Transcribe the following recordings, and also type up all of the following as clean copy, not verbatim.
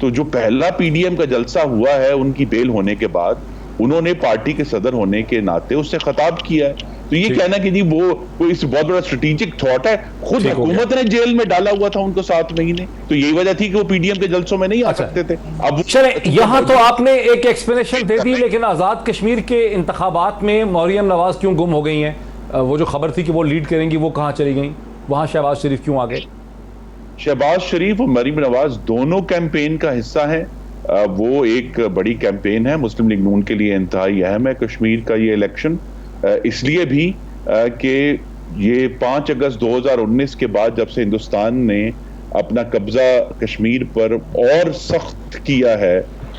تو جو پہلا پی ڈی ایم کا جلسہ ہوا ہے ان کی بیل ہونے کے بعد انہوں نے پارٹی کے صدر ہونے کے ناطے اس سے خطاب کیا ہے. تو یہ کہنا کہ جی وہ کوئی بہت بڑا اسٹریٹجک تھاٹ ہے, خود حکومت نے جیل میں ڈالا ہوا تھا ان کو 7 مہینے, تو یہی وجہ تھی کہ وہ پی ڈی ایم کے جلسوں میں نہیں آ سکتے تھے. اب چلیں یہاں تو آپ نے ایک ایکسپلینیشن دے دی, لیکن آزاد کشمیر کے انتخابات میں مریم نواز کیوں گم ہو گئی ہیں؟ وہ جو خبر تھی کہ وہ لیڈ کریں گی وہ کہاں چلی گئیں؟ وہاں شہباز شریف کیوں آ گئے؟ شہباز شریف اور مریم نواز دونوں کیمپین کا حصہ ہیں. وہ ایک بڑی کیمپین ہے, مسلم لیگ نون کے لیے انتہائی اہم ہے کشمیر کا یہ الیکشن, اس لیے بھی کہ یہ 5 اگست 2019 کے بعد جب سے ہندوستان نے اپنا قبضہ کشمیر پر اور سخت کیا ہے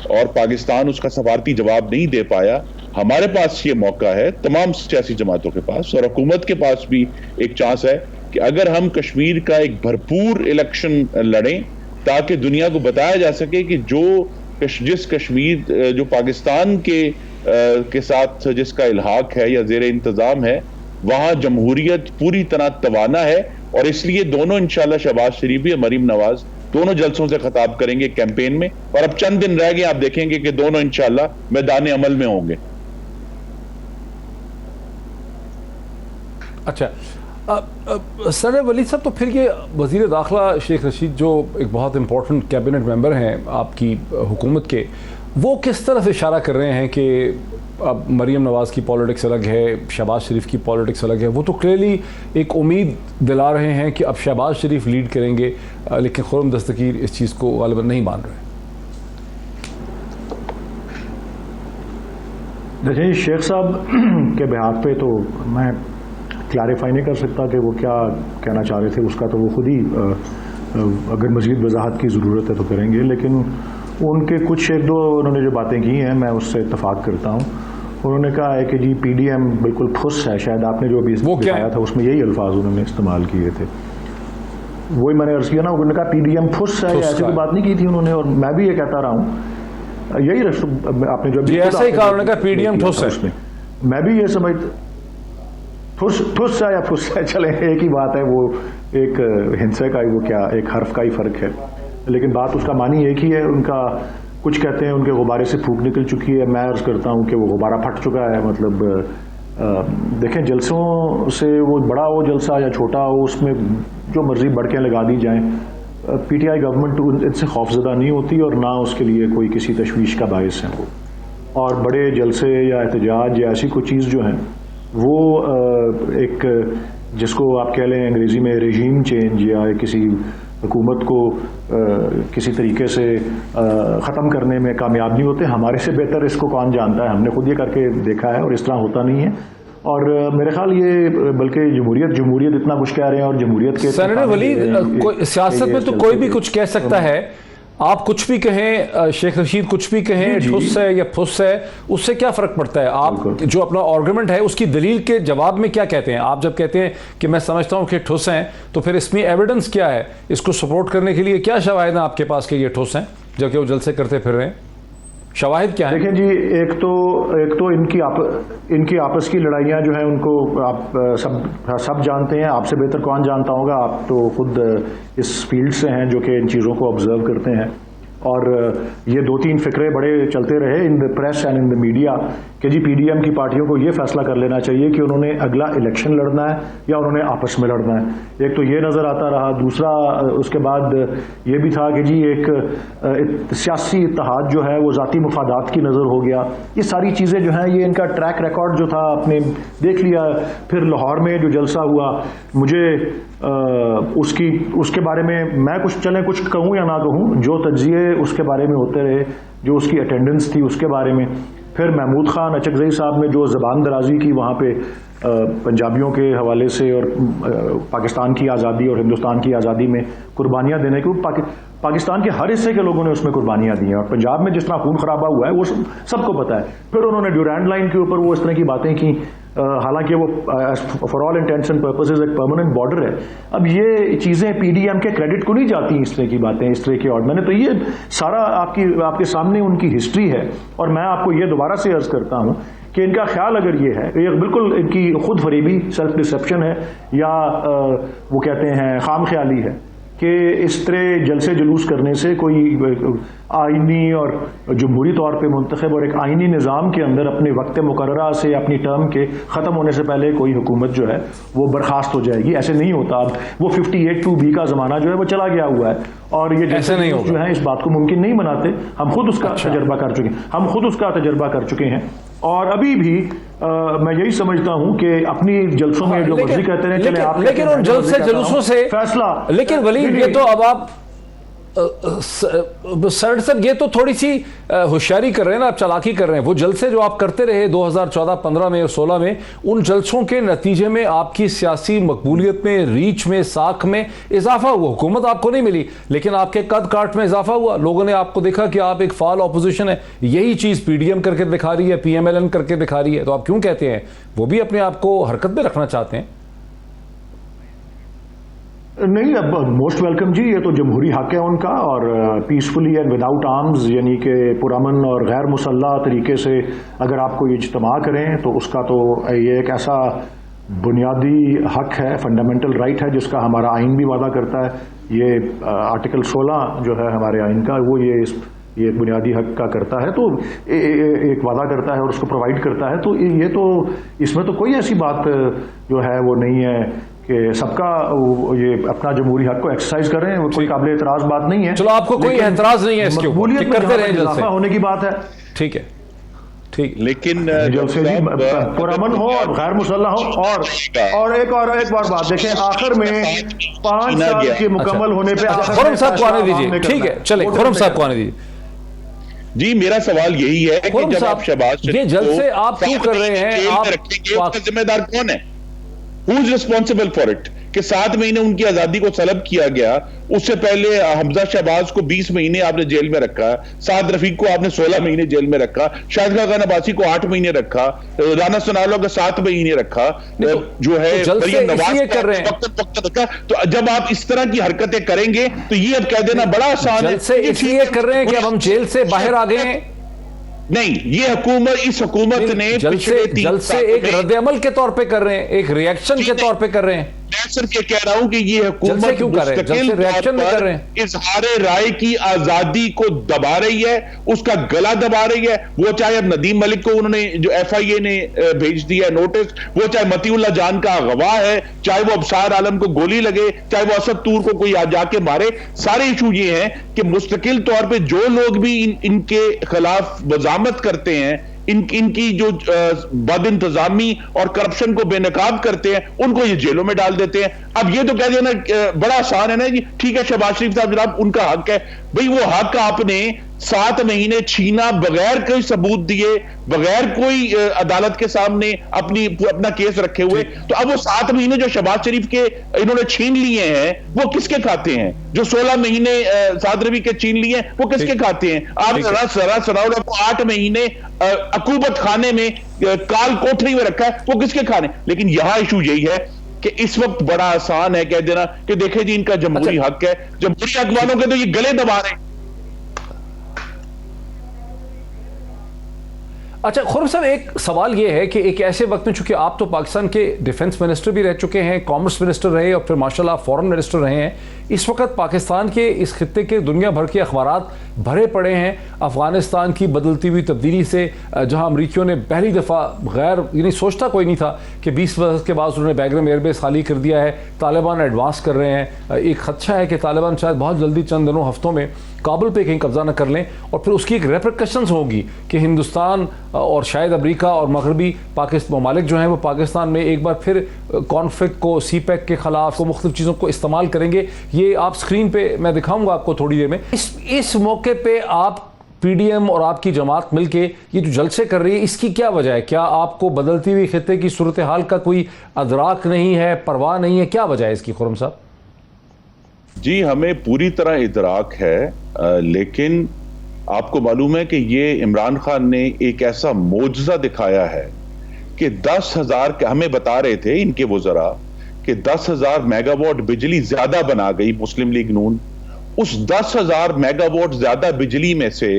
اور پاکستان اس کا سفارتی جواب نہیں دے پایا, ہمارے پاس یہ موقع ہے, تمام سیاسی جماعتوں کے پاس اور حکومت کے پاس بھی ایک چانس ہے کہ اگر ہم کشمیر کا ایک بھرپور الیکشن لڑیں تاکہ دنیا کو بتایا جا سکے کہ جس کشمیر جو پاکستان کے ساتھ جس کا الحاق ہے یا زیر انتظام ہے, وہاں جمہوریت پوری طرح توانا ہے. اور اس لیے دونوں انشاءاللہ شہباز شریف بھی اور مریم نواز دونوں جلسوں سے خطاب کریں گے کیمپین میں, اور اب چند دن رہ گئے, آپ دیکھیں گے کہ دونوں انشاءاللہ میدان عمل میں ہوں گے. اچھا سر ولید صاحب, تو پھر یہ وزیر داخلہ شیخ رشید جو ایک بہت امپورٹنٹ کیبنٹ ممبر ہیں آپ کی حکومت کے, وہ کس طرف اشارہ کر رہے ہیں کہ اب مریم نواز کی پالیٹکس الگ ہے, شہباز شریف کی پالیٹکس الگ ہے؟ وہ تو کلیئرلی ایک امید دلا رہے ہیں کہ اب شہباز شریف لیڈ کریں گے, لیکن خرم دستگیر اس چیز کو غالباً نہیں مان رہے. دیکھیں شیخ صاحب کے بحاق پہ تو میں کلیریفائی نہیں کر سکتا کہ وہ کیا کہنا چاہ رہے تھے, اس کا تو وہ خود ہی اگر مزید وضاحت کی ضرورت ہے تو کریں گے. لیکن ان کے کچھ ایک دو انہوں نے جو باتیں کی ہیں میں اس سے اتفاق کرتا ہوں. انہوں نے کہا ہے کہ جی پی ڈی ایم بالکل پھس ہے, شاید آپ نے جو ابھی دکھایا تھا اس میں یہی الفاظ انہوں نے استعمال کیے تھے, وہی میں نے عرض کیا نا. انہوں نے کہا پی ڈی ایم پھس ہے, ایسی کوئی بات نہیں کی تھی انہوں نے, اور میں بھی یہ کہتا رہا ہوں, یہی آپ نے جو ایسا ہی کہا, انہوں نے کہا پی ڈی ایم ٹھوس ہے, میں بھی یہ سمجھتا ٹھس ہے یا پھس ہے, چلیں ایک ہی بات ہے, وہ ایک ہنسے کا ہی, وہ کیا ایک حرف کا ہی فرق ہے, لیکن بات اس کا معنی ایک ہی ہے. ان کا کچھ کہتے ہیں ان کے غبارے سے پھونک نکل چکی ہے, میں عرض کرتا ہوں کہ وہ غبارہ پھٹ چکا ہے. مطلب دیکھیں جلسوں سے وہ بڑا ہو جلسہ یا چھوٹا ہو, اس میں جو مرضی بڑکیں لگا دی جائیں, پی ٹی آئی گورنمنٹ ان سے خوفزدہ نہیں ہوتی اور نہ اس کے لیے کوئی کسی تشویش کا باعث ہے وہ. اور بڑے جلسے یا احتجاج یا ایسی کوئی چیز جو ہیں وہ ایک جس کو آپ کہہ لیں انگریزی میں ریجیم چینج یا کسی حکومت کو کسی طریقے سے ختم کرنے میں کامیاب نہیں ہوتے. ہمارے سے بہتر اس کو کون جانتا ہے, ہم نے خود یہ کر کے دیکھا ہے اور اس طرح ہوتا نہیں ہے. اور میرے خیال یہ بلکہ جمہوریت اتنا کچھ کہہ رہے ہیں, اور جمہوریت کے سینیٹر ولید سیاست میں تو کوئی بھی کچھ کہہ سکتا ہے, آپ کچھ بھی کہیں, شیخ رشید کچھ بھی کہیں, ٹھس ہے یا پھس ہے, اس سے کیا فرق پڑتا ہے؟ آپ جو اپنا آرگومنٹ ہے اس کی دلیل کے جواب میں کیا کہتے ہیں؟ آپ جب کہتے ہیں کہ میں سمجھتا ہوں کہ ٹھس ہیں, تو پھر اس میں ایویڈنس کیا ہے؟ اس کو سپورٹ کرنے کے لیے کیا شواہد ہیں آپ کے پاس کہ یہ ٹھس ہیں جبکہ وہ جلسے کرتے پھر رہے ہیں؟ شواہد کیا ہیں؟ دیکھیں جی, ایک تو ان کی آپس کی لڑائیاں جو ہیں ان کو آپ سب جانتے ہیں, آپ سے بہتر کون جانتا ہوگا, آپ تو خود اس فیلڈ سے ہیں جو کہ ان چیزوں کو آبزرو کرتے ہیں. اور یہ 2-3 فکرے بڑے چلتے رہے in the press and in the media کہ جی پی ڈی ایم کی پارٹیوں کو یہ فیصلہ کر لینا چاہیے کہ انہوں نے اگلا الیکشن لڑنا ہے یا انہوں نے آپس میں لڑنا ہے. ایک تو یہ نظر آتا رہا, دوسرا اس کے بعد یہ بھی تھا کہ جی ایک سیاسی اتحاد جو ہے وہ ذاتی مفادات کی نظر ہو گیا. یہ ساری چیزیں جو ہیں یہ ان کا ٹریک ریکارڈ جو تھا آپ نے دیکھ لیا. پھر لاہور میں جو جلسہ ہوا, مجھے اس کے بارے میں کچھ کہوں یا نہ کہوں, جو تجزیے اس کے بارے میں ہوتے رہے, جو اس کی اٹینڈنس تھی اس کے بارے میں. پھر محمود خان اچکزئی صاحب نے جو زبان درازی کی وہاں پہ پنجابیوں کے حوالے سے اور پاکستان کی آزادی اور ہندوستان کی آزادی میں قربانیاں دینے کی, پاکستان کے ہر حصے کے لوگوں نے اس میں قربانیاں دی ہیں, اور پنجاب میں جس طرح خون خرابہ ہوا ہے وہ سب کو پتہ ہے. پھر انہوں نے ڈیورینڈ لائن کے اوپر وہ اس طرح کی باتیں کی, حالانکہ وہ فار آل انٹینٹس اینڈ پرپسز ایک پرماننٹ بارڈر ہے. اب یہ چیزیں پی ڈی ایم کے کریڈٹ کو نہیں جاتی, اس طرح کی باتیں, اس طرح کے. اور میں نے تو یہ سارا آپ کے سامنے ان کی ہسٹری ہے, اور میں آپ کو یہ دوبارہ سے عرض کرتا ہوں کہ ان کا خیال اگر یہ ہے, یہ بالکل ان کی خود فریبی سیلف ڈسپشن ہے یا وہ کہتے ہیں خام خیالی ہے کہ اس طرح جلسے جلوس کرنے سے کوئی آئینی اور جمہوری طور پہ منتخب اور ایک آئینی نظام کے اندر اپنے وقت مقررہ سے اپنی ٹرم کے ختم ہونے سے پہلے کوئی حکومت جو ہے وہ برخاست ہو جائے گی. ایسے نہیں ہوتا. اب وہ 58(2)B کا زمانہ جو ہے وہ چلا گیا ہوا ہے اور یہ جلسے جو ہیں اس بات کو ممکن نہیں بناتے. ہم خود اس کا تجربہ کر چکے ہیں اور ابھی بھی میں یہی سمجھتا ہوں کہ اپنی جلسوں میں جو مرضی کہتے ہیں چلے آپ, لیکن ان جلسے جلوسوں سے فیصلہ, لیکن ولید یہ تو اب آپ سر صاحب یہ تو تھوڑی سی ہوشیاری کر رہے ہیں نا, آپ چالاکی کر رہے ہیں. وہ جلسے جو آپ کرتے رہے 2014, 15 میں اور 16 میں, ان جلسوں کے نتیجے میں آپ کی سیاسی مقبولیت میں, ریچ میں, ساکھ میں اضافہ ہوا. حکومت آپ کو نہیں ملی لیکن آپ کے قد کاٹ میں اضافہ ہوا. لوگوں نے آپ کو دیکھا کہ آپ ایک فعال اپوزیشن ہے. یہی چیز پی ڈی ایم کر کے دکھا رہی ہے, پی ایم ایل این کر کے دکھا رہی ہے. تو آپ کیوں کہتے ہیں وہ بھی اپنے آپ کو حرکت میں رکھنا چاہتے ہیں؟ نہیں, اب موسٹ ویلکم جی, یہ تو جمہوری حق ہے ان کا, اور پیسفلی اینڈ وداؤٹ آرمز یعنی کہ پرامن اور غیر مسلح طریقے سے اگر آپ کو یہ اجتماع کریں تو اس کا تو یہ ایک ایسا بنیادی حق ہے, فنڈامنٹل رائٹ ہے, جس کا ہمارا آئین بھی وعدہ کرتا ہے. یہ آرٹیکل 16 جو ہے ہمارے آئین کا, وہ یہ بنیادی حق کا کرتا ہے, تو ایک وعدہ کرتا ہے اور اس کو پرووائڈ کرتا ہے. تو یہ تو اس میں تو کوئی ایسی بات جو ہے وہ نہیں ہے کہ سب کا یہ اپنا جمہوری حق کو ایکسرسائز کر رہے ہیں. کوئی قابل اعتراض بات نہیں ہے. چلو آپ کو کوئی اعتراض نہیں ہے اس کے اوپر, کرتے رہیں جلسے, ہونے کی بات ہے. ٹھیک ہے, ٹھیک. لیکن جلسے پرامن ہو اور غیر مسلح ہو. اور ایک بار بات دیکھیں, آخر میں 5 سال کے مکمل ہونے پہ خرم صاحب کو آنے دیجیے. ٹھیک ہے, چلے خرم صاحب کو آنے دیجیے. جی, میرا سوال یہی ہے کہ جب آپ شہباز یہ جلسے آپ کیوں کر رہے ہیں, آپ اس کا ذمہ دار کون ہے؟ Who is responsible for it? کہ 7 مہینے ان کی آزادی کو سلب کیا گیا. اس سے پہلے حمزہ شہباز کو 20 مہینے آپ نے جیل میں رکھا, سعد رفیق کو آپ نے 16 مہینے جیل میں رکھا, شاہد خاقان عباسی کو 8 مہینے رکھا, رانا ثناءاللہ کو 7 مہینے رکھا, جو ہے مریم نواز کو رکھا. تو جب آپ اس طرح کی حرکتیں کریں گے تو یہ اب کہہ دینا بڑا آسان ہے. جلسے اس لیے کر رہے ہیں کہ اب ہم جیل سے باہر آ گئے ہیں. نہیں, یہ حکومت, اس حکومت نے جلسے ایک رد عمل کے طور پہ کر رہے ہیں, ایک ریاکشن کے طور پہ کر رہے ہیں. میں صرف یہ کہہ رہا ہوں کہ یہ حکومت مستقل طور پر اظہار رائے کی آزادی کو دبا رہی ہے, اس کا گلا دبا رہی ہے. وہ چاہے اب ندیم ملک کو انہوں نے جو ایف آئی اے نے بھیج دیا ہے نوٹس, وہ چاہے مطیع اللہ جان کا اغوا ہے, چاہے وہ ابصار عالم کو گولی لگے, چاہے وہ اسد طور کو کوئی جا کے مارے. سارے ایشو یہ ہیں کہ مستقل طور پہ جو لوگ بھی ان کے خلاف مزاحمت کرتے ہیں, ان کی جو بد انتظامی اور کرپشن کو بے نقاب کرتے ہیں, ان کو یہ جیلوں میں ڈال دیتے ہیں. اب یہ تو کہہ دینا بڑا آسان ہے نا جی, ٹھیک ہے شہباز شریف صاحب جناب ان کا حق ہے. بھئی وہ حق آپ نے 7 مہینے چھینا بغیر کوئی ثبوت دیے, بغیر کوئی عدالت کے سامنے اپنا کیس رکھے ہوئے. تو اب وہ 7 مہینے جو شہباز شریف کے انہوں نے چھین لیے ہیں وہ کس کے کھاتے ہیں؟ جو 16 مہینے سعد رفیق کے چھین لیے ہیں وہ کس کے کھاتے ہیں؟ آپ ثناءاللہ کو 8 مہینے عقوبت خانے میں کال کوٹری میں رکھا ہے, وہ کس کے کھانے؟ لیکن یہاں ایشو یہی ہے کہ اس وقت بڑا آسان ہے کہہ دینا کہ دیکھیں جی ان کا جمہوری حق ہے. جمہوری حق والوں کے تو یہ گلے دبا رہے ہیں. اچھا خرم صاحب, ایک سوال یہ ہے کہ ایک ایسے وقت میں, چونکہ آپ تو پاکستان کے ڈیفنس منسٹر بھی رہ چکے ہیں, کامرس منسٹر رہے اور پھر ماشاءاللہ فورن منسٹر رہے ہیں, اس وقت پاکستان کے اس خطے کے دنیا بھر کے اخبارات بھرے پڑے ہیں افغانستان کی بدلتی ہوئی تبدیلی سے, جہاں امریکیوں نے پہلی دفعہ غیر یعنی سوچتا کوئی نہیں تھا کہ 20 برس کے بعد انہوں نے بیگرم ایئر بیس خالی کر دیا ہے, طالبان ایڈوانس کر رہے ہیں. ایک خدشہ ہے کہ طالبان شاید بہت جلدی چند دنوں ہفتوں میں کابل پہ کہیں قبضہ نہ کر لیں, اور پھر اس کی ایک ریپرکشنز ہوگی کہ ہندوستان اور شاید امریکہ اور مغربی ممالک جو ہیں وہ پاکستان میں ایک بار پھر کانفلکٹ کو, سی پیک کے خلاف کو, مختلف چیزوں کو استعمال کریں گے. یہ آپ سکرین پہ میں دکھاؤں گا آپ کو تھوڑی دیر میں. اس موقع پہ آپ پی ڈی ایم اور آپ کی جماعت مل کے یہ جو جلسے کر رہی ہے, اس کی کیا وجہ ہے؟ کیا آپ کو بدلتی ہوئی خطے کی صورتحال کا کوئی ادراک نہیں ہے, پرواہ نہیں ہے, کیا وجہ ہے اس کی خرم صاحب؟ جی, ہمیں پوری طرح ادراک ہے, لیکن آپ کو معلوم ہے کہ یہ عمران خان نے ایک ایسا معجزہ دکھایا ہے کہ 10,000 ہمیں بتا رہے تھے ان کے وزراء کہ 10,000 میگا واٹ بجلی زیادہ بنا گئی مسلم لیگ نون. اس 10,000 میگا واٹ زیادہ بجلی میں سے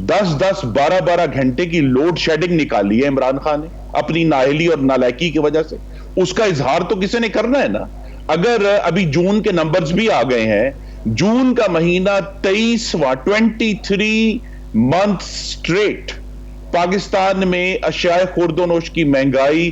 10 12 گھنٹے کی لوڈ شیڈنگ نکالی ہے عمران خان نے اپنی نااہلی اور نالائکی کی وجہ سے. اس کا اظہار تو کسی نے کرنا ہے نا. اگر ابھی جون کے نمبرز بھی آ گئے ہیں, جون کا مہینہ 23 منتھ سٹریٹ پاکستان میں اشیاء خورد و نوش کی مہنگائی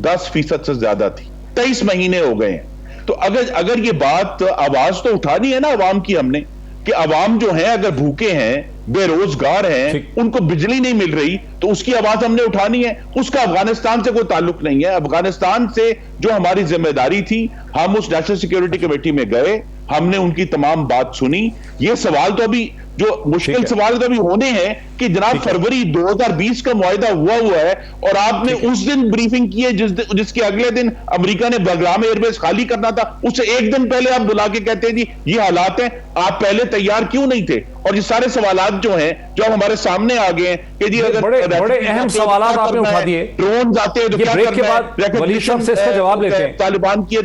10% سے زیادہ تھی. 23 مہینے ہو گئے ہیں. تو اگر یہ بات آواز تو اٹھانی ہے نا عوام کی ہم نے, کہ عوام جو ہیں اگر بھوکے ہیں, بے روزگار ہیں, ان کو بجلی نہیں مل رہی, تو اس کی آواز ہم نے اٹھانی ہے. اس کا افغانستان سے کوئی تعلق نہیں ہے. افغانستان سے جو ہماری ذمہ داری تھی, ہم اس نیشنل سیکیورٹی کمیٹی میں گئے, ہم نے ان کی تمام بات سنی. یہ سوال تو ابھی جو مشکل سوال تو ابھی ہونے ہیں کہ جناب فروری 2020 کا معاہدہ ہوا ہے اور آپ نے اس دن بریفنگ کی ہے جس کے اگلے دن امریکہ نے بگرام ایئر بیس خالی کرنا تھا, اس سے ایک دن پہلے آپ بلا کے کہتے ہیں جی یہ حالات ہیں, آپ پہلے تیار کیوں نہیں تھے؟ اور یہ سارے سوالات جو ہیں جو ہمارے سامنے آ گئے ہیں کہ جی اگر بڑے اہم سوالات آپ نے اٹھا دیے, ڈرون آتے ہیں تو کیا کرنا ہے, ولی صاحب سے اس کا جواب لیتے ہیں, طالبان کی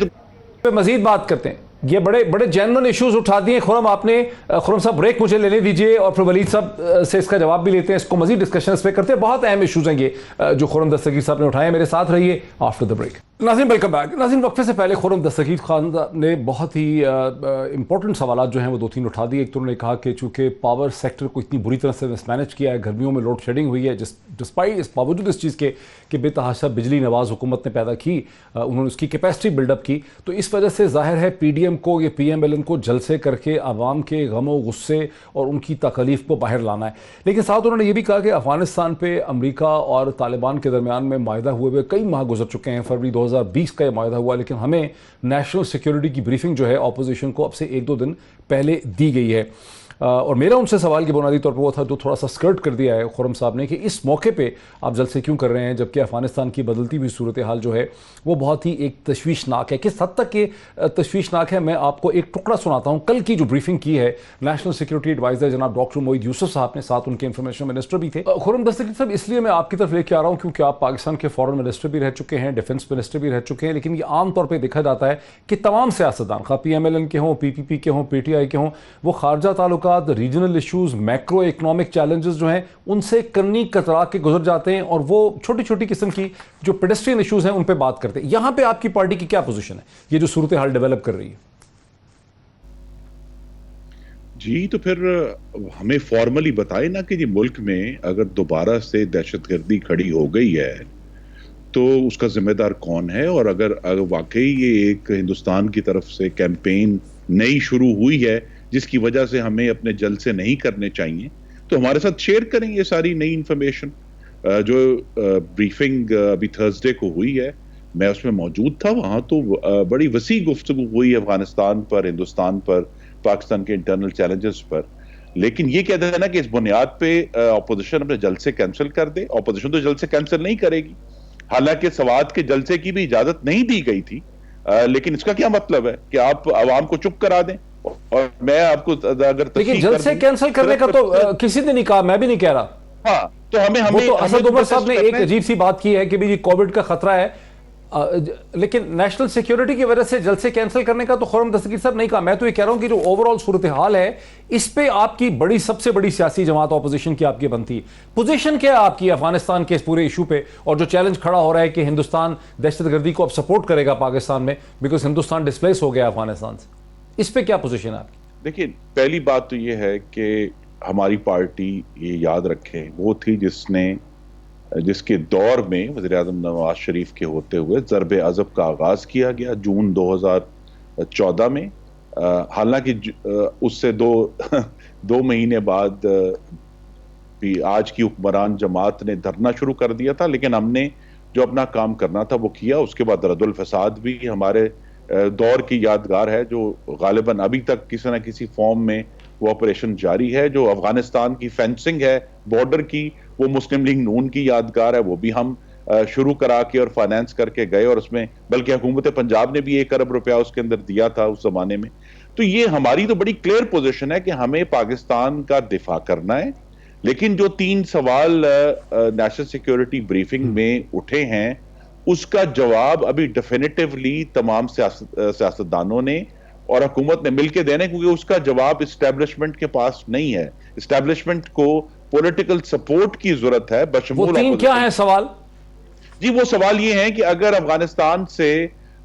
تو مزید بات کرتے ہیں. یہ بڑے جینرل ایشوز اٹھا دیے خرم آپ نے. خرم صاحب بریک مجھے لینے دیجئے اور پھر ولید صاحب سے اس کا جواب بھی لیتے ہیں, اس کو مزید ڈسکشن اس پہ کرتے ہیں. بہت اہم ایشوز ہیں یہ جو خرم دستگیر صاحب نے اٹھائے ہیں. میرے ساتھ رہیے آفٹر دا بریک. ناظرین ویلکم بیک. ناظرین وقفے سے پہلے خرم دستگیر خان نے بہت ہی امپورٹنٹ سوالات جو ہیں وہ 2-3 اٹھا دیے. ایک تو انہوں نے کہا کہ چونکہ پاور سیکٹر کو اتنی بری طرح سے مس مینج کیا ہے, گرمیوں میں لوڈ شیڈنگ ہوئی ہے, ڈسپائٹ اس باوجود اس چیز کے کہ بے تحاشا بجلی نواز حکومت نے پیدا کی, انہوں نے اس کی کیپیسٹی بلڈ اپ کی, تو اس وجہ سے ظاہر ہے پی ڈی ایم کو, یہ پی ایم ایل این کو جلسے کر کے عوام کے غم و غصے اور ان کی تکلیف کو باہر لانا ہے. لیکن ساتھ انہوں نے یہ بھی کہا کہ افغانستان پہ امریکہ اور طالبان کے درمیان میں معاہدہ ہوئے کئی ماہ گزر چکے ہیں. فروری 2020 کا یہ معاہدہ ہوا, لیکن ہمیں نیشنل سیکیورٹی کی بریفنگ جو ہے اپوزیشن کو اب سے 1-2 دن پہلے دی گئی ہے. اور میرا ان سے سوال کی بنیادی طور پر وہ تھا جو تھوڑا سا سکرٹ کر دیا ہے خرم صاحب نے, کہ اس موقع پہ آپ جلسے کیوں کر رہے ہیں جبکہ افغانستان کی بدلتی ہوئی صورتحال جو ہے وہ بہت ہی ایک تشویشناک ہے. کس حد تک یہ تشویشناک ہے, میں آپ کو ایک ٹکڑا سناتا ہوں. کل کی جو بریفنگ کی ہے نیشنل سیکیورٹی ایڈوائزر جناب ڈاکٹر موعید یوسف صاحب نے, ساتھ ان کے انفارمیشن منسٹر بھی تھے. خرم دستگیر صاحب اس لیے میں آپ کی طرف لے کے آ رہا ہوں کیونکہ آپ پاکستان کے فورن منسٹر بھی رہ چکے ہیں, ڈیفنس منسٹر بھی رہ چکے ہیں, لیکن یہ عام طور پہ دیکھا جاتا ہے کہ تمام سیاستدان, خواہ پی ایم ایل این کے ہوں, پی پی پی کے ہوں, پی ٹی آئی کے ہوں, وہ خارجہ تعلقات, ریجنل میکرو اکنامک چیلنجز جو ہیں ان سے کنی کترا کے گزر جاتے ہیں اور وہ چھوٹی چھوٹی قسم کی جو پیڈسٹرین ایشوز ہیں ان پہ بات کرتے ہیں. یہاں پہ آپ کی پارٹی کی کیا پوزیشن ہے یہ جو صورتحال ڈیولپ کر رہی ہے؟ جی تو پھر ہمیں فارملی بتائے نا کہ یہ ملک میں اگر دوبارہ سے دہشت گردی کھڑی ہو گئی ہے تو اس کا ذمہ دار کون ہے, اور اگر واقعی یہ ایک ہندوستان کی طرف سے کیمپین نئی شروع ہوئی ہے جس کی وجہ سے ہمیں اپنے جلسے نہیں کرنے چاہیے, تو ہمارے ساتھ شیئر کریں یہ ساری نئی انفارمیشن. جو بریفنگ ابھی تھرسڈے کو ہوئی ہے, میں اس میں موجود تھا, وہاں تو بڑی وسیع گفتگو ہوئی افغانستان پر, ہندوستان پر, پاکستان کے انٹرنل چیلنجز پر. لیکن یہ کہتے ہیں نا کہ اس بنیاد پہ اپوزیشن اپنے جلسے کینسل کر دے. اپوزیشن تو جلسے کینسل نہیں کرے گی, حالانکہ سوات کے جلسے کی بھی اجازت نہیں دی گئی تھی, لیکن اس کا کیا مطلب ہے کہ آپ عوام کو چپ کرا دیں؟ اور میں آپ کو اگر لیکن جلسے کینسل کرنے کا تو کسی نے نہیں کہا, میں بھی نہیں کہہ رہا. ہاں تو ہمیں اسد عمر صاحب نے ایک عجیب سی بات کی ہے کہ بھی کووڈ کا خطرہ ہے, لیکن نیشنل سیکیورٹی کی وجہ سے جلسے کینسل کرنے کا تو خرم دستگیر صاحب نہیں کہا. میں تو یہ کہہ رہا ہوں کہ جو اوورآل صورتحال ہے اس پہ آپ کی سب سے بڑی سیاسی جماعت اپوزیشن کی آپ کی بنتی ہے. پوزیشن کیا ہے آپ کی افغانستان کے اس پورے ایشو پہ, اور جو چیلنج کھڑا ہو رہا ہے کہ ہندوستان دہشت گردی کو اب سپورٹ کرے گا پاکستان میں بیکاز ہندوستان ڈسپلیس ہو گیا افغانستان سے, اس پہ کیا پوزیشن ہے آپ کی؟ دیکھیں, پہلی بات تو یہ ہے کہ ہماری پارٹی یہ یاد رکھے وہ تھی جس کے دور میں وزیر اعظم نواز شریف کے ہوتے ہوئے ضرب عضب کا آغاز کیا گیا جون 2014 میں. حالانکہ اس سے دو مہینے بعد بھی آج کی حکمران جماعت نے دھرنا شروع کر دیا تھا, لیکن ہم نے جو اپنا کام کرنا تھا وہ کیا. اس کے بعد رد الفساد بھی ہمارے دور کی یادگار ہے, جو غالباً ابھی تک کسی نہ کسی فارم میں وہ آپریشن جاری ہے. جو افغانستان کی فینسنگ ہے بارڈر کی, وہ مسلم لیگ نون کی یادگار ہے, وہ بھی ہم شروع کرا کے اور فائنانس کر کے گئے, اور اس میں بلکہ حکومت پنجاب نے بھی 1 ارب روپیہ اس کے اندر دیا تھا اس زمانے میں. تو یہ ہماری تو بڑی کلیئر پوزیشن ہے کہ ہمیں پاکستان کا دفاع کرنا ہے. لیکن جو 3 سوال نیشنل سیکیورٹی بریفنگ میں اٹھے ہیں اس کا جواب ابھی ڈیفینیٹیولی تمام سیاستدانوں نے اور حکومت نے مل کے دینے, کیونکہ اس کا جواب اسٹیبلشمنٹ کے پاس نہیں ہے. اسٹیبلشمنٹ کو پولیٹیکل سپورٹ کی ضرورت ہے بشمول. وہ 3 کیا ہیں سوال؟ جی وہ سوال یہ ہیں کہ اگر افغانستان سے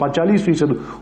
40%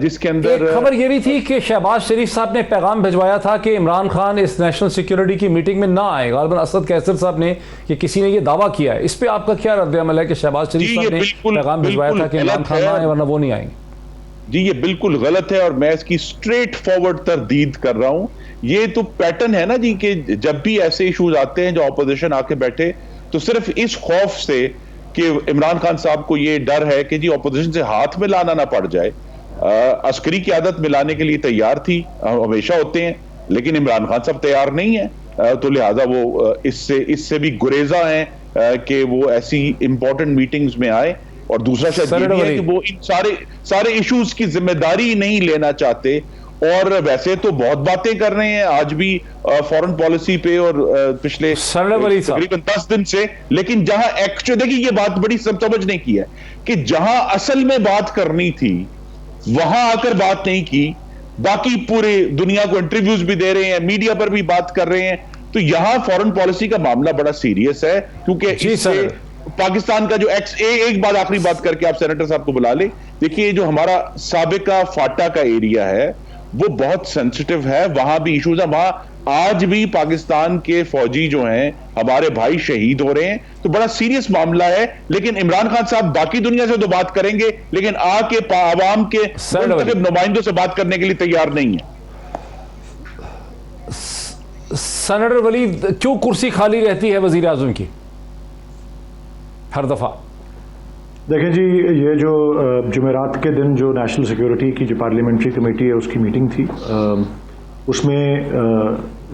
جس کے اندر خبر یہ بھی تھی کہ شہباز شریف صاحب نے پیغام بھجوایا تھا کہ عمران خان اس نیشنل سیکیورٹی کی میٹنگ میں نہ آئے. غالباً اسد قیصر صاحب نے کہ کسی نے یہ دعویٰ کیا ہے, اس پہ آپ کا کیا رد عمل ہے کہ شہباز شریف صاحب نے پیغام بھجوایا تھا کہ عمران خان نہ آئے ورنہ وہ نہیں آئیں گے؟ جی یہ بالکل غلط ہے اور میں اس کی اسٹریٹ فارورڈ تردید کر رہا ہوں. یہ تو پیٹرن ہے نا جی کہ جب بھی ایسے ایشوز آتے ہیں جو اپوزیشن آ کے بیٹھے تو صرف اس خوف سے کہ عمران خان صاحب کو یہ ڈر ہے کہ جی اپوزیشن سے ہاتھ ملانا نہ پڑ جائے. عسکری قیادت ملانے کے لیے تیار تھی, ہمیشہ ہوتے ہیں, لیکن عمران خان صاحب تیار نہیں ہیں, تو لہٰذا وہ اس سے بھی گریزہ ہیں کہ وہ ایسی امپورٹنٹ میٹنگز میں آئے. اور دوسرا شاید یہ بھی ہے کہ وہ ان سارے ایشوز کی ذمہ داری نہیں لینا چاہتے. اور ویسے تو بہت باتیں کر رہے ہیں آج بھی فورن پالیسی پہ اور پچھلے تقریباً 10 دن سے, لیکن جہاں ایکچولی دیکھیں یہ بات بڑی سمجھنے کی ہے کہ جہاں اصل میں بات کرنی تھی وہاں آ کر بات نہیں کی. باقی پورے دنیا کو انٹرویوز بھی دے رہے ہیں, میڈیا پر بھی بات کر رہے ہیں. تو یہاں فورن پالیسی کا معاملہ بڑا سیریس ہے کیونکہ اس سے پاکستان کا جو ایک بات آخری بات کر کے آپ سینیٹر صاحب کو بلا لیں. دیکھیے جو ہمارا سابقہ فاٹا کا ایریا ہے وہ بہت سینسٹیو ہے, وہاں بھی ایشوز ہیں. وہاں آج بھی پاکستان کے فوجی جو ہیں ہمارے بھائی شہید ہو رہے ہیں, تو بڑا سیریس معاملہ ہے. لیکن عمران خان صاحب باقی دنیا سے تو بات کریں گے لیکن آ کے عوام کے منتخب نمائندوں سے بات کرنے کے لیے تیار نہیں ہے. سینیٹر ولید, کیوں کرسی خالی رہتی ہے وزیر اعظم کی ہر دفعہ؟ دیکھیں جی یہ جو جمعرات کے دن جو نیشنل سیکیورٹی کی جو پارلیمنٹری کمیٹی ہے اس کی میٹنگ تھی, اس میں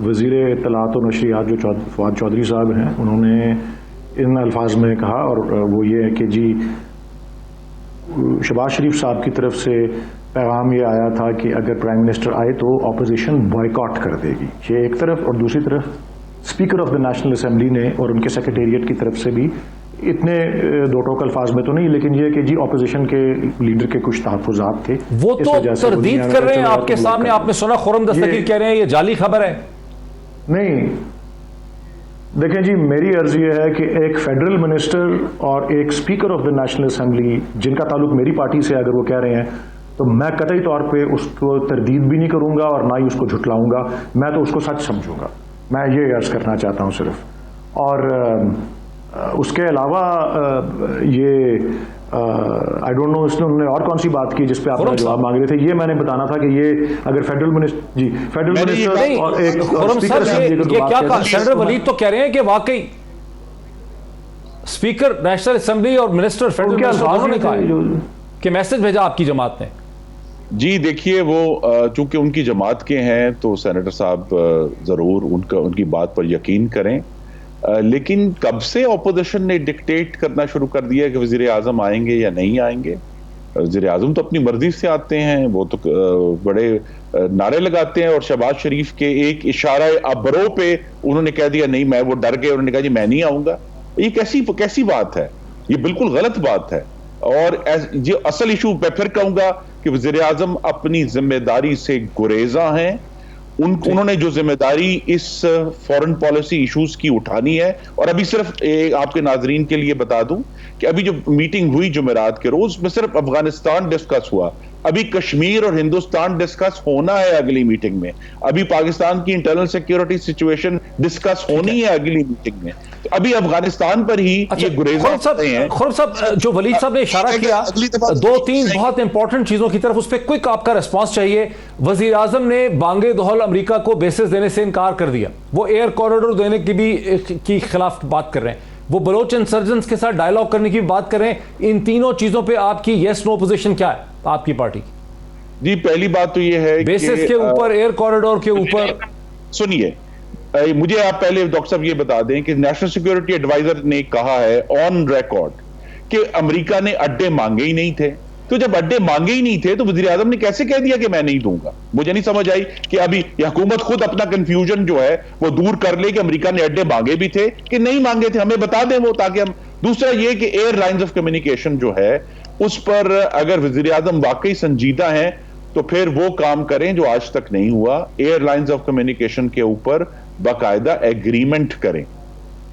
وزیر اطلاعات و نشریات جو فواد چودھری صاحب ہیں انہوں نے ان الفاظ میں کہا, اور وہ یہ ہے کہ جی شہباز شریف صاحب کی طرف سے پیغام یہ آیا تھا کہ اگر پرائم منسٹر آئے تو اپوزیشن بائیکاٹ کر دے گی. یہ ایک طرف, اور دوسری طرف speaker of the national assembly نے اور ان کے سیکریٹریٹ کی طرف سے بھی اتنے دو ٹوک الفاظ میں تو نہیں, لیکن یہ کہ جی اپوزیشن کے لیڈر کے کچھ تحفظات تھے. وہ تو تردید کر رہے ہیں آپ کے سامنے, آپ نے سنا خرم دستگیر کہہ رہے ہیں یہ جعلی خبر ہے. نہیں دیکھیں جی میری عرض یہ ہے کہ ایک فیڈرل منسٹر اور ایک speaker of the national assembly جن کا تعلق میری پارٹی سے اگر وہ کہہ رہے ہیں تو میں قطعی طور پہ اس کو تردید بھی نہیں کروں گا اور نہ ہی اس کو جھٹلاؤں گا, میں تو اس کو سچ سمجھوں گا. میں یہ عرض کرنا چاہتا ہوں صرف. اور اس کے علاوہ یہ آئی ڈونٹ نو اس نے انہوں نے اور کون سی بات کی جس پہ آپ جواب مانگ رہے تھے. یہ میں نے بتانا تھا کہ یہ اگر فیڈرل منسٹر اور ایک سینیٹر ولید تو کہہ رہے ہیں کہ واقعی اسپیکر نیشنل اسمبلی اور منسٹر فیڈرل منسٹر نے کہا کہ میسج بھیجا آپ کی جماعت نے. جی دیکھیے وہ چونکہ ان کی جماعت کے ہیں تو سینیٹر صاحب ضرور ان کی بات پر یقین کریں, لیکن کب سے اپوزیشن نے ڈکٹیٹ کرنا شروع کر دیا کہ وزیر اعظم آئیں گے یا نہیں آئیں گے؟ وزیر اعظم تو اپنی مرضی سے آتے ہیں, وہ تو بڑے نعرے لگاتے ہیں, اور شہباز شریف کے ایک اشارہ ابرو پہ انہوں نے کہہ دیا نہیں, میں وہ ڈر گئے, انہوں نے کہا جی میں نہیں آؤں گا. یہ کیسی بات ہے؟ یہ بالکل غلط بات ہے. اور یہ اصل ایشو میں پھر کہوں گا کہ وزیر اعظم اپنی ذمہ داری سے گریزاں ہیں. انہوں نے جو ذمہ داری اس فورن پالیسی ایشوز کی اٹھانی ہے, اور ابھی صرف آپ کے ناظرین کے لیے بتا دوں کہ ابھی جو میٹنگ ہوئی جمعرات کے روز میں صرف افغانستان ڈسکس ہوا, ابھی کشمیر اور ہندوستان ڈسکس ہونا ہے اگلی میٹنگ میں, ابھی پاکستان کی انٹرنل سیکیورٹی سچویشن ڈسکس ہونی ہے اگلی میٹنگ میں, تو ابھی افغانستان پر ہی یہ گریزاں ہیں. خورم صاحب جو ولید صاحب نے اشارہ کیا 2-3 بہت امپورٹنٹ چیزوں کی طرف, اس پہ کوئک آپ کا ریسپانس چاہیے. وزیر اعظم نے بانگے دہل امریکہ کو بیسز دینے سے انکار کر دیا, وہ ایئر کوریڈور دینے کی خلاف بات کر رہے ہیں, وہ بلوچ انسرجنس کے ساتھ ڈائیلاگ کرنے کی بات کر رہے ہیں. ان تینوں چیزوں پہ آپ کی یس نو پوزیشن کیا ہے آپ کی پارٹی کی؟ جی پہلی بات تو یہ ہے بیسز کے اوپر, ایئر کوریڈور کے اوپر. سنیے مجھے آپ پہلے ڈاکٹر صاحب یہ بتا دیں کہ نیشنل سیکیورٹی ایڈوائزر نے کہا ہے آن ریکارڈ کہ امریکہ نے اڈے مانگے ہی نہیں تھے. تو جب اڈے مانگے ہی نہیں تھے تو وزیر اعظم نے کیسے کہہ دیا کہ میں نہیں دوں گا؟ مجھے نہیں سمجھ آئی کہ ابھی حکومت خود اپنا کنفیوژن جو ہے وہ دور کر لے کہ امریکہ نے اڈے مانگے بھی تھے کہ نہیں مانگے تھے, ہمیں بتا دیں وہ, تاکہ ہم. دوسرا یہ کہ ایئر لائنز آف کمیونیکیشن جو ہے اس پر اگر وزیر اعظم واقعی سنجیدہ ہیں تو پھر وہ کام کریں جو آج تک نہیں ہوا. ایئر لائنز آف کمیونیکیشن کے اوپر باقاعدہ ایگریمنٹ کریں,